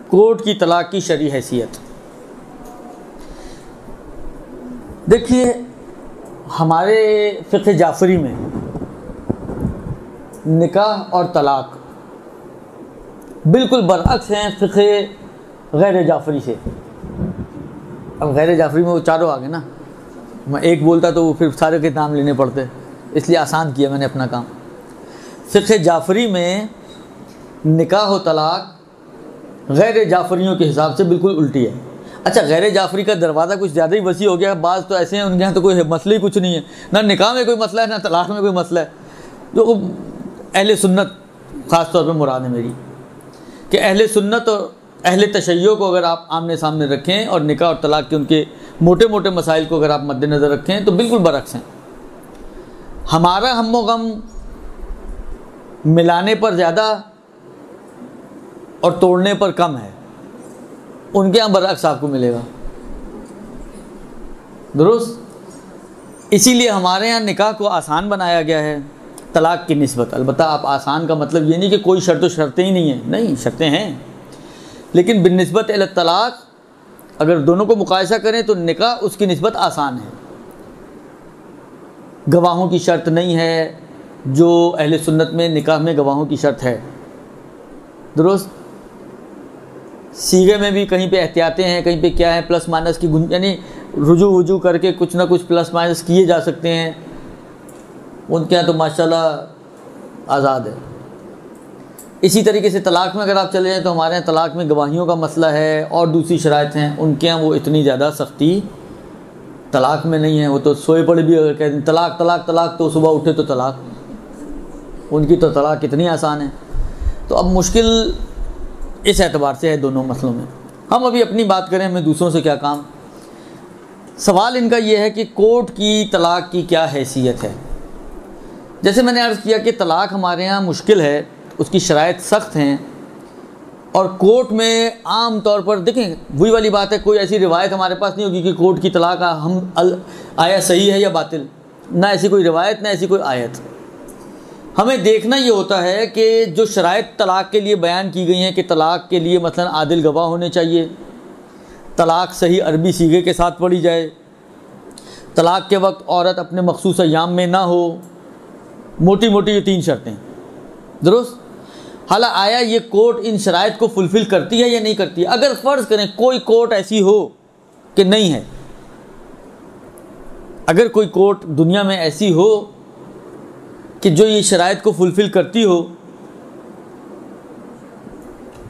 Court की तलाक की शरई हैसियत। देखिए, हमारे फ़िक़्ह जाफ़री में निकाह और तलाक बिल्कुल बरअक्स हैं फ़िक़्ह गैर जाफ़री से। अब गैर जाफ़री में वो चारों आ गए ना, मैं एक बोलता तो वो फिर सारे के नाम लेने पड़ते, इसलिए आसान किया मैंने अपना काम। फ़िक़्ह जाफ़री में निकाह और तलाक गैर जाफ़रियों के हिसाब से बिल्कुल उल्टी है। अच्छा, गैर जाफ़री का दरवाज़ा कुछ ज़्यादा ही वसी हो गया। बाज़ तो ऐसे हैं उनके यहाँ तो कोई मसला ही कुछ नहीं है, ना निकाह में कोई मसला है ना तलाक में कोई मसला है। जो अहले सुन्नत ख़ास तौर पर मुराद है मेरी कि अहले सुन्नत और अहले तशय्यो को अगर आप आमने सामने रखें और निकाह और तलाक के उनके मोटे मोटे मसाइल को अगर आप मद्देनज़र रखें तो बिल्कुल बरअक्स हैं। हमारा हम्मो गम मिलाने पर ज़्यादा और तोड़ने पर कम है, उनके यहाँ बरअक्स आपको मिलेगा। दुरुस्त। इसीलिए हमारे यहाँ निकाह को आसान बनाया गया है तलाक की निस्बत। अलबत्ता आप आसान का मतलब ये नहीं कि कोई शर्तें ही नहीं है, नहीं, शर्तें हैं, लेकिन बिनिस्बत इल तलाक अगर दोनों को मुकायसा करें तो निकाह उसकी निस्बत आसान है। गवाहों की शर्त नहीं है जो अहले सुन्नत में निकाह में गवाहों की शर्त है। दुरुस्त। सीगे में भी कहीं पे एहतियातें हैं, कहीं पे क्या है, प्लस माइनस की यानी रुजू वजू करके कुछ ना कुछ प्लस माइनस किए जा सकते हैं। उनके यहाँ तो माशाल्लाह आज़ाद है। इसी तरीके से तलाक में अगर आप चले जाएँ तो हमारे यहाँ तलाक में गवाहियों का मसला है और दूसरी शराइत हैं, उनके यहाँ वो इतनी ज़्यादा सख्ती तलाक में नहीं है। वो तो सोए पड़े भी अगर कहते हैं तलाक तलाक तलाक तो सुबह उठे तो तलाक, उनकी तो तलाक कितनी आसान है। तो अब मुश्किल इस एतबार से है दोनों मसलों में। हम अभी अपनी बात करें, हमें दूसरों से क्या काम। सवाल इनका यह है कि कोर्ट की तलाक की क्या हैसियत है। जैसे मैंने अर्ज़ किया कि तलाक हमारे यहाँ मुश्किल है, उसकी शराइत सख्त हैं और कोर्ट में आम तौर पर देखें वही वाली बात है, कोई ऐसी रिवायत हमारे पास नहीं होगी कि कोर्ट की तलाक आया सही है या बातिल, ना ऐसी कोई रिवायत ना ऐसी कोई आयत। हमें देखना ये होता है कि जो शराइत तलाक के लिए बयान की गई हैं कि तलाक के लिए मसलन आदिल गवाह होने चाहिए, तलाक सही अरबी सीगे के साथ पढ़ी जाए, तलाक के वक्त औरत अपने मखसूस अय्याम में ना हो, मोटी मोटी ये 3 शर्तें। दुरुस्त। हालां आया ये कोर्ट इन शराइत को फुलफ़िल करती है या नहीं करती है। अगर फ़र्ज़ करें कोई कोर्ट ऐसी हो कि नहीं है, अगर कोई कोर्ट दुनिया में ऐसी हो कि जो ये शराइत को फुलफ़िल करती हो,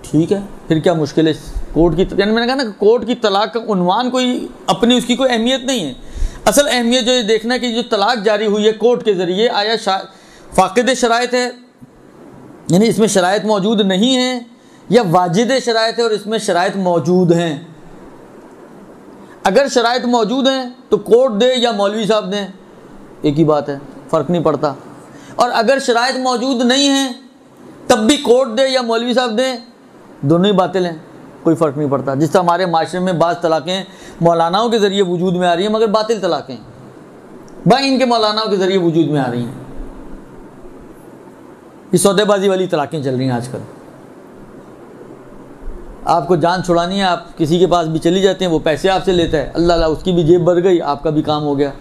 ठीक है, फिर क्या मुश्किल है कोर्ट की। यानी मैंने कहा ना कोर्ट की तलाक का उन्वान कोई अपनी उसकी कोई अहमियत नहीं है। असल अहमियत जो ये देखना है कि जो तलाक जारी हुई है कोर्ट के ज़रिए आया फ़ाक़िद शराइत है, यानी इसमें शराइत मौजूद नहीं है, या वाजिद शराइत है और इसमें शराइत मौजूद हैं। अगर शराइत मौजूद हैं तो कोर्ट दे या मौलवी साहब दें, एक ही बात है, फ़र्क नहीं पड़ता। और अगर शराइत मौजूद नहीं हैं तब भी कोर्ट दे या मौलवी साहब दें, दोनों ही बातिल हैं, कोई फ़र्क नहीं पड़ता। जिस तरह हमारे माशरे में बाज़ तलाक़ें मौलानाओं के ज़रिए वजूद में आ रही हैं मगर बातिल तलाक़ें भाई इनके मौलानाओं के ज़रिए वजूद में आ रही हैं। ये सौदेबाजी वाली तलाक़ें चल रही हैं आजकल। आपको जान छुड़ानी है, आप किसी के पास भी चली जाते हैं, वो पैसे आपसे लेता है, अल्लाह अल्लाह उसकी भी जेब भर गई, आपका भी काम हो गया।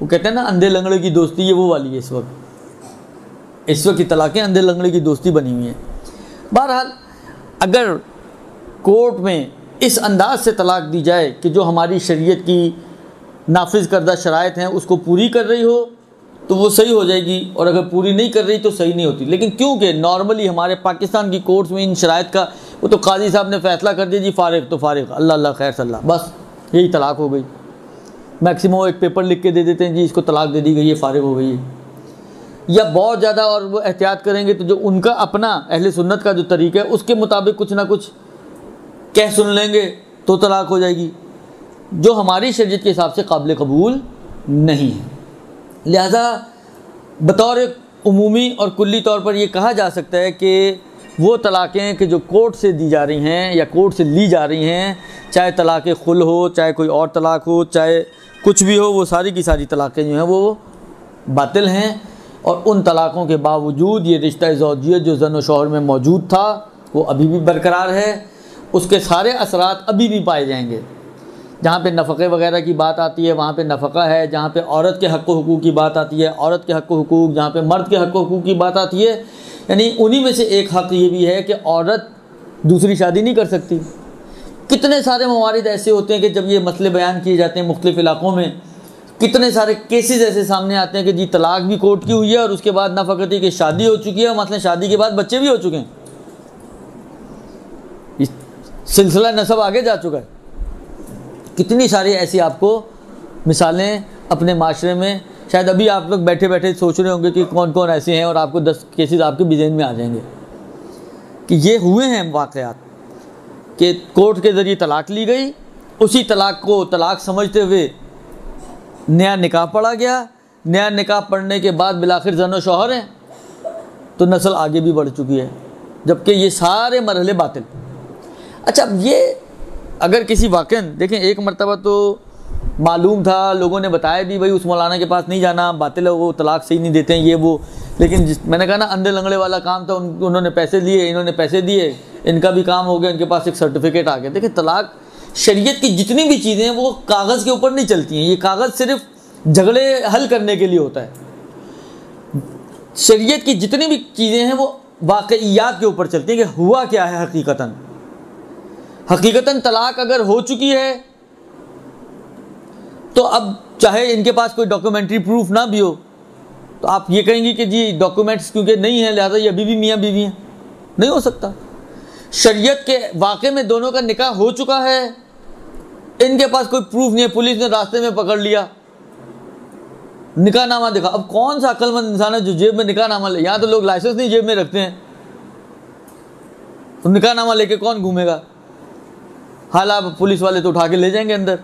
वो कहते हैं ना अंधे लंगड़े की दोस्ती, ये वो वाली है। इस वक्त की तलाक़ें अंधे लंगड़े की दोस्ती बनी हुई हैं। बहरहाल अगर कोर्ट में इस अंदाज से तलाक दी जाए कि जो हमारी शरीयत की नाफिज करदा शराइत हैं उसको पूरी कर रही हो तो वो सही हो जाएगी, और अगर पूरी नहीं कर रही तो सही नहीं होती। लेकिन क्योंकि नॉर्मली हमारे पाकिस्तान की कोर्ट्स में इन शराइत का वो तो काजी साहब ने फ़ैसला कर दिया जी फारिग तो फारिग, अल्लाह अल्लाह खैर सल्ला, बस यही तलाक हो गई। मैक्सिमम एक पेपर लिख के दे देते हैं जी इसको तलाक दे दी गई है, फारिग हो गई है। या बहुत ज़्यादा और वो एहतियात करेंगे तो जो उनका अपना अहले सुन्नत का जो तरीका है उसके मुताबिक कुछ ना कुछ कह सुन लेंगे तो तलाक हो जाएगी, जो हमारी शरीयत के हिसाब से काबिल कबूल नहीं है। लिहाजा बतौर उमूमी और कुल्ली तौर पर यह कहा जा सकता है कि वो तलाक़ें कि जो कोर्ट से दी जा रही हैं या कोर्ट से ली जा रही हैं, चाहे तलाक़ खुल हो, चाहे कोई और तलाक़ हो, चाहे कुछ भी हो, वो सारी की सारी तलाक़ें जो हैं वो बातिल हैं। और उन तलाक़ों के बावजूद ये रिश्ता ज़ौजियत जो ज़न व शौहर में मौजूद था वो अभी भी बरकरार है। उसके सारे असरात अभी भी पाए जाएंगे। जहाँ पे नफ़क़े वगैरह की बात आती है वहाँ पे नफ़क़ा है, जहाँ पे औरत के हक़ व हुकूक़ की बात आती है औरत के हक़ व हुकूक़, जहाँ पे मर्द के हक़ व हुकूक़ की बात आती है, यानी उन्हीं में से एक हक़ ये भी है कि औरत दूसरी शादी नहीं कर सकती। कितने सारे मवारिद ऐसे होते हैं कि जब ये मसले बयान किए जाते हैं मुख्तलिफ़ इलाक़ों में, कितने सारे केसेस ऐसे सामने आते हैं कि जी तलाक भी कोर्ट की हुई है और उसके बाद नफ़क़ती की शादी हो चुकी है, मतलब शादी के बाद बच्चे भी हो चुके हैं, सिलसिला नसब आगे जा चुका है। कितनी सारी ऐसी आपको मिसालें अपने माशरे में, शायद अभी आप लोग बैठे बैठे सोच रहे होंगे कि कौन कौन ऐसे हैं, और आपको 10 केसेस आपके बिज़ेन में आ जाएंगे कि ये हुए हैं वाक़यात कि कोर्ट के ज़रिए तलाक ली गई, उसी तलाक को तलाक समझते हुए नया निकाह पढ़ा गया, नया निकाह पढ़ने के बाद बिलाखिर ज़न व शौहर हैं, तो नस्ल आगे भी बढ़ चुकी है, जबकि ये सारे मरहले बातिल। अच्छा, अब ये अगर किसी वाक़न देखें, एक मरतबा तो मालूम था, लोगों ने बताया भी भाई उस मौलाना के पास नहीं जाना, बातिल है, वो तलाक सही नहीं देते हैं ये वो, लेकिन मैंने कहा ना अंधे लंगड़े वाला काम था, उन्होंने पैसे लिए, इन्होंने पैसे दिए, इनका भी काम हो गया, इनके पास एक सर्टिफिकेट आ गया। देखिए, तलाक शरीयत की जितनी भी चीज़ें हैं वो कागज़ के ऊपर नहीं चलती हैं, ये कागज़ सिर्फ झगड़े हल करने के लिए होता है। शरीयत की जितनी भी चीज़ें हैं वो वाक़इयात के ऊपर चलती हैं कि हुआ क्या है हकीकतन तलाक अगर हो चुकी है तो अब चाहे इनके पास कोई डॉक्यूमेंट्री प्रूफ ना भी हो, तो आप ये कहेंगे कि जी डॉक्यूमेंट्स क्योंकि नहीं है लिहाजा ये अभी भी मियाँ बीवी हैं, नहीं हो सकता। शरीयत के वाक़े में दोनों का निकाह हो चुका है, इनके पास कोई प्रूफ नहीं है, पुलिस ने रास्ते में पकड़ लिया, निकाहनामा देखा। अब कौन सा अक्लमंद इंसान है जो जेब में निकाहनामा ले, यहाँ तो लोग लाइसेंस नहीं जेब में रखते हैं, तो निकाहनामा लेके कौन घूमेगा। हालांकि पुलिस वाले तो उठा के ले जाएंगे अंदर,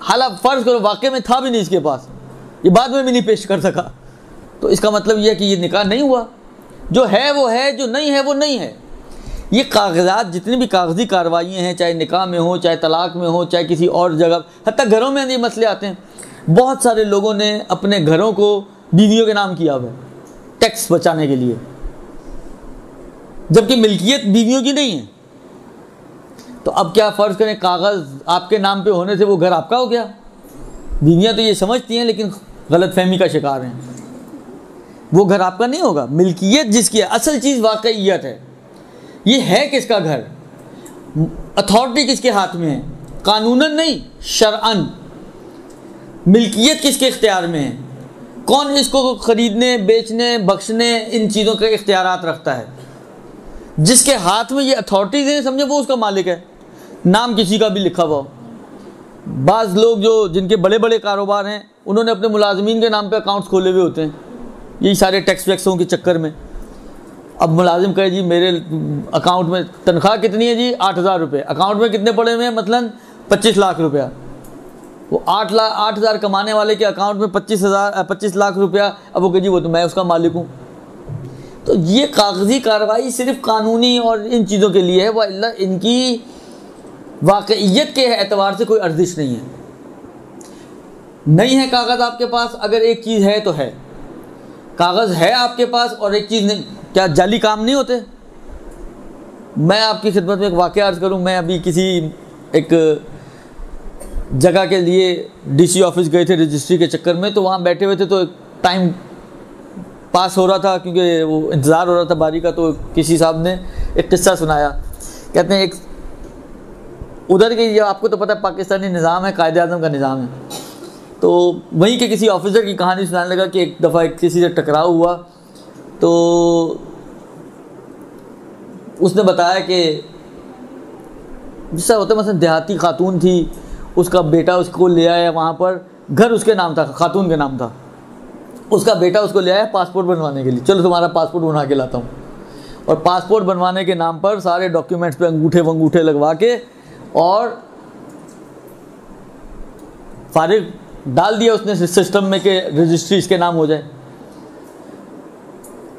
हालांकि फ़र्ज़ करो वाक़े में था भी नहीं इसके पास, ये बाद में भी नहीं पेश कर सका, तो इसका मतलब यह है कि ये निकाह नहीं हुआ। जो है वो है, जो नहीं है वो नहीं है। ये कागज़ात जितनी भी कागज़ी कार्रवाइयाँ हैं, चाहे निकाह में हो, चाहे तलाक में हो, चाहे किसी और जगह, हत्ता घरों में ये मसले आते हैं। बहुत सारे लोगों ने अपने घरों को बीवियों के नाम किया हुआ है टैक्स बचाने के लिए, जबकि मिल्कियत बीवियों की नहीं है। तो अब क्या फ़र्ज़ करें, कागज़ आपके नाम पे होने से वो घर आपका हो गया। बीवियाँ तो ये समझती हैं लेकिन गलतफहमी का शिकार हैं, वो घर आपका नहीं होगा। मिल्कियत जिसकी है, असल चीज़ वाक़इयत है, ये है किसका घर, अथॉरिटी किसके हाथ में है, कानूनन नहीं शरअन। मिल्कियत किसके इख्तियार में है, कौन इसको ख़रीदने, बेचने, बख्शने, इन चीज़ों के इख्तियारात रखता है। जिसके हाथ में ये अथॉरिटीज़ हैं, समझे वो उसका मालिक है, नाम किसी का भी लिखा हुआ हो। बाज़ लोग जो जिनके बड़े बड़े कारोबार हैं, उन्होंने अपने मुलाजमीन के नाम पे अकाउंट्स खोले हुए होते हैं, यही सारे टैक्स वैक्सों के चक्कर में। अब मुलाजिम कहे जी मेरे अकाउंट में तनख्वाह कितनी है जी 8,000 रुपये, अकाउंट में कितने पड़े हुए हैं, मतलब 25 लाख रुपया। वो 8,000 कमाने वाले के अकाउंट में 25 लाख रुपया, अब वो कहे जी वो तो मैं उसका मालिक हूँ। तो ये कागज़ी कार्रवाई सिर्फ कानूनी और इन चीज़ों के लिए है, वह इनकी वाक़इयत के एतबार से कोई अर्जिश नहीं है। नहीं है कागज़ आपके पास, अगर एक चीज़ है तो है, कागज़ है आपके पास और एक चीज़ नहीं, क्या जाली काम नहीं होते। मैं आपकी खिदमत में एक वाक़या अर्ज़ करूं, मैं अभी किसी एक जगह के लिए डीसी ऑफिस गए थे रजिस्ट्री के चक्कर में, तो वहाँ बैठे हुए थे, तो टाइम पास हो रहा था क्योंकि वो इंतज़ार हो रहा था बारी का। तो किसी साहब ने एक किस्सा सुनाया, कहते हैं एक उधर के, आपको तो पता है पाकिस्तानी निज़ाम है, कायदे आज़म का निज़ाम है, तो वहीं के किसी ऑफिसर की कहानी सुनाने लगा कि एक दफ़ा किसी से टकराव हुआ, तो उसने बताया कि जिससे होता है मतलब देहाती खातून थी, उसका बेटा उसको ले आया वहाँ पर, घर उसके नाम था, खातून के नाम था, उसका बेटा उसको ले आया पासपोर्ट बनवाने के लिए, चलो तुम्हारा पासपोर्ट बना के लाता हूँ। और पासपोर्ट बनवाने के नाम पर सारे डॉक्यूमेंट्स पे अंगूठे लगवा के और फारिग डाल दिया उसने सिस्टम में कि रजिस्ट्री इसके नाम हो जाए।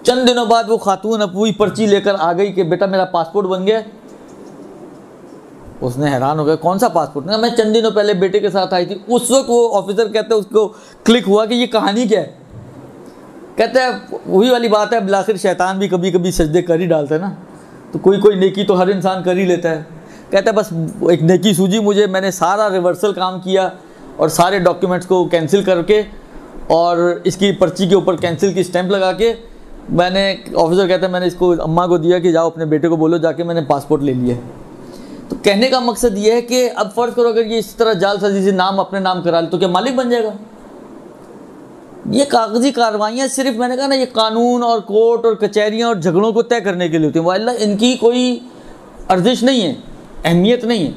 चंद दिनों बाद वो खातून अब वही पर्ची लेकर आ गई कि बेटा मेरा पासपोर्ट बन गया। उसने हैरान हो गया, कौन सा पासपोर्ट? ना मैं चंद दिनों पहले बेटे के साथ आई थी। उस वक्त वो ऑफिसर कहते हैं उसको क्लिक हुआ कि ये कहानी क्या है। कहते हैं वही वाली बात है, बिलाखिर शैतान भी कभी कभी सजदे कर ही डालता है ना। तो कोई नेकी तो हर इंसान कर ही लेता है। कहता है बस एक नेकी सूझी मुझे, मैंने सारा रिवर्सल काम किया और सारे डॉक्यूमेंट्स को कैंसिल करके और इसकी पर्ची के ऊपर कैंसिल की स्टैंप लगा के मैंने, ऑफिसर कहता है मैंने इसको अम्मा को दिया कि जाओ अपने बेटे को बोलो जाके मैंने पासपोर्ट ले लिया। तो कहने का मकसद ये है कि अब फ़र्ज़ करो अगर ये इस तरह जालसाजी से नाम अपने नाम करा ले तो क्या मालिक बन जाएगा? ये कागजी कार्रवाइयाँ सिर्फ मैंने कहा ना, ये कानून और कोर्ट और कचहरियाँ और झगड़ों को तय करने के लिए होती हैं। वाला इनकी कोई अर्जिश नहीं है, अहमियत नहीं है।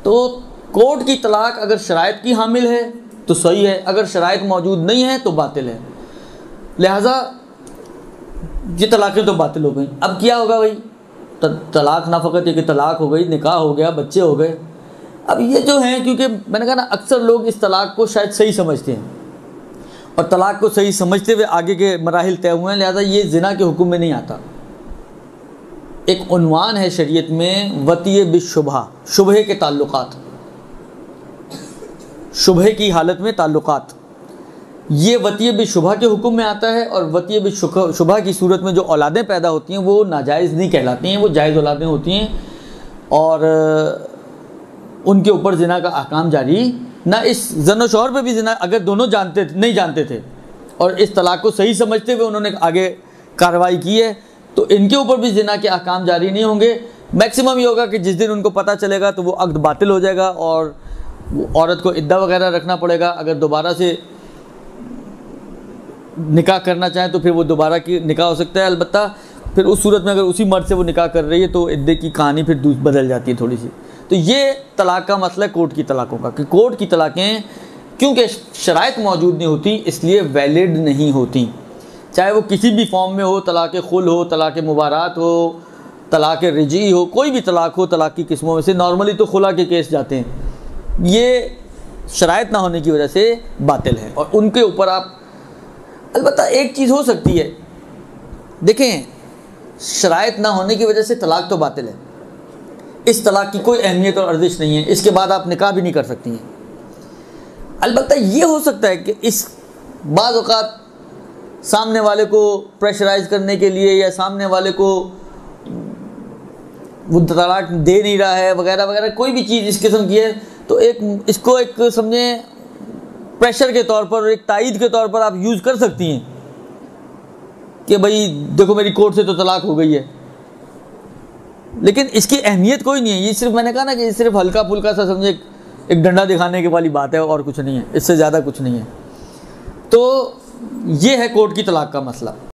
तो कोर्ट की तलाक अगर शराइत की हामिल है तो सही है, अगर शराइत मौजूद नहीं है तो बातिल है। लिहाजा ये तलाक़ें तो बातिल हो गई। अब क्या होगा भाई? तलाक ना फ़कत ये कि तलाक हो गई, निकाह हो गया, बच्चे हो गए। अब ये जो हैं, क्योंकि मैंने कहा ना अक्सर लोग इस तलाक को शायद सही समझते हैं और तलाक को सही समझते हुए आगे के मराहिल तय हुए हैं, लिहाजा ये ज़िना के हुक्म में नहीं आता। एक उन्वान है शरीयत में वतीय बिशुबहा, शुबहे के ताल्लुकात, शुबहे की हालत में ताल्लुकात, ये वतीय बिशुबहा के हुक्म में आता है। और वतीय बिशुबहा की सूरत में जो औलादें पैदा होती हैं वो नाजायज़ नहीं कहलाती हैं, वो जायज़ औलादें होती हैं और उनके ऊपर ज़िना का अहकाम जारी ना। इस ज़न और शौहर पे भी ज़िना अगर दोनों नहीं जानते थे और इस तलाक को सही समझते हुए उन्होंने आगे कार्रवाई की है तो इनके ऊपर भी ज़िना के अहकाम जारी नहीं होंगे। मैक्सिमम ये होगा कि जिस दिन उनको पता चलेगा तो वो अक़्द बातिल हो जाएगा और औरत को इद्दा वगैरह रखना पड़ेगा। अगर दोबारा से निकाह करना चाहें तो फिर वो दोबारा की निकाह हो सकता है। अलबत्ता फिर उस सूरत में अगर उसी मर्द से वो निकाह कर रही है तो इद्दे की कहानी फिर बदल जाती है थोड़ी सी। तो ये तलाक का मसला है कोर्ट की तलाक़ों का कि कोर्ट की तलाक़ें क्योंकि शराइत मौजूद नहीं होती इसलिए वैलिड नहीं होती, चाहे वो किसी भी फॉर्म में हो, तलाक़ खुल हो, तलाक़ मुबारात हो, तलाक़ रिजी हो, कोई भी तलाक़ हो। तलाक़ की किस्मों में से नॉर्मली तो खुला के केस जाते हैं, ये शराइत ना होने की वजह से बातिल है और उनके ऊपर आप अलबत्ता एक चीज़ हो सकती है, देखें शराइत ना होने की वजह से तलाक तो बातिल है, इस तलाक की कोई अहमियत और अर्जिश नहीं है, इसके बाद आप निकाह भी नहीं कर सकती हैं। अलबत्ता ये हो सकता है कि इस बाज़ औक़ात सामने वाले को प्रेशराइज़ करने के लिए या सामने वाले को वो तलाक दे नहीं रहा है वगैरह वगैरह, कोई भी चीज़ इस किस्म की है तो एक इसको एक समझें प्रेशर के तौर पर, एक तायीद के तौर पर आप यूज़ कर सकती हैं कि भाई देखो मेरी कोर्ट से तो तलाक हो गई है, लेकिन इसकी अहमियत कोई नहीं है। ये सिर्फ मैंने कहा ना कि ये सिर्फ हल्का फुल्का सा समझे एक डंडा दिखाने के वाली बात है और कुछ नहीं है, इससे ज़्यादा कुछ नहीं है। तो ये है कोर्ट की तलाक का मसला।